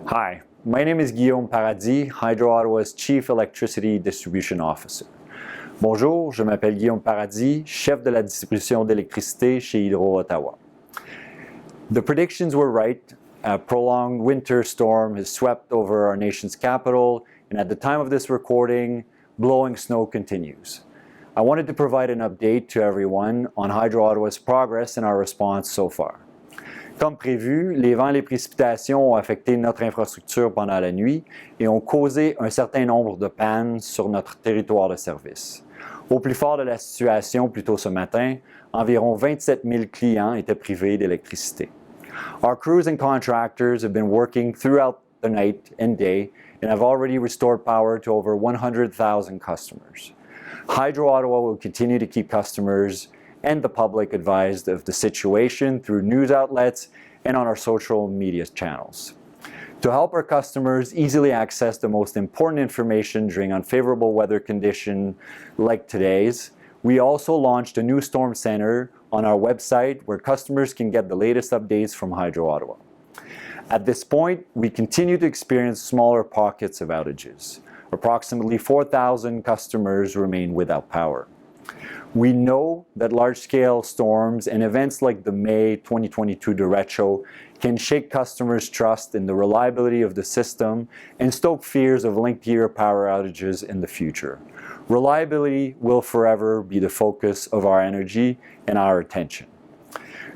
Hi, my name is Guillaume Paradis, Hydro Ottawa's Chief Electricity Distribution Officer. Bonjour, je m'appelle Guillaume Paradis, chef de la distribution d'électricité chez Hydro Ottawa. The predictions were right. A prolonged winter storm has swept over our nation's capital, and at the time of this recording, blowing snow continues. I wanted to provide an update to everyone on Hydro Ottawa's progress in our response so far. Comme prévu, les vents et les précipitations ont affecté notre infrastructure pendant la nuit et ont causé un certain nombre de pannes sur notre territoire de service. Au plus fort de la situation, plus tôt ce matin, environ 27 000 clients étaient privés d'électricité. Our crews and contractors have been working throughout the night and day and have already restored power to over 100,000 customers. Hydro Ottawa will continue to keep customers and the public advised of the situation through news outlets and on our social media channels. To help our customers easily access the most important information during unfavorable weather conditions like today's, we also launched a new storm center on our website where customers can get the latest updates from Hydro Ottawa. At this point, we continue to experience smaller pockets of outages. Approximately 4,000 customers remain without power. We know that large-scale storms and events like the May 2022 derecho can shake customers' trust in the reliability of the system and stoke fears of lengthier power outages in the future. Reliability will forever be the focus of our energy and our attention.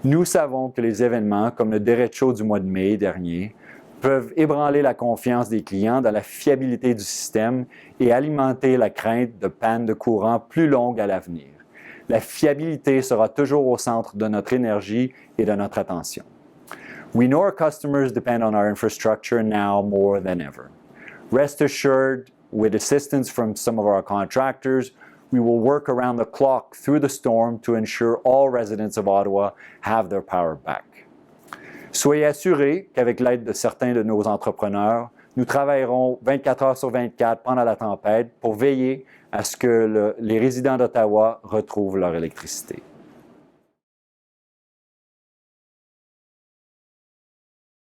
Nous savons que les événements comme le derecho du mois de mai dernier peuvent ébranler la confiance des clients dans la fiabilité du système et alimenter la crainte de pannes de courant plus longues à l'avenir. La fiabilité sera toujours au centre de notre énergie et de notre attention. We know our customers depend on our infrastructure now more than ever. Rest assured, with assistance from some of our contractors, we will work around the clock through the storm to ensure all residents of Ottawa have their power back. Soyez assurés qu'avec l'aide de certains de nos entrepreneurs, nous travaillerons 24 heures sur 24 pendant la tempête pour veiller à ce que les résidents d'Ottawa retrouvent leur électricité.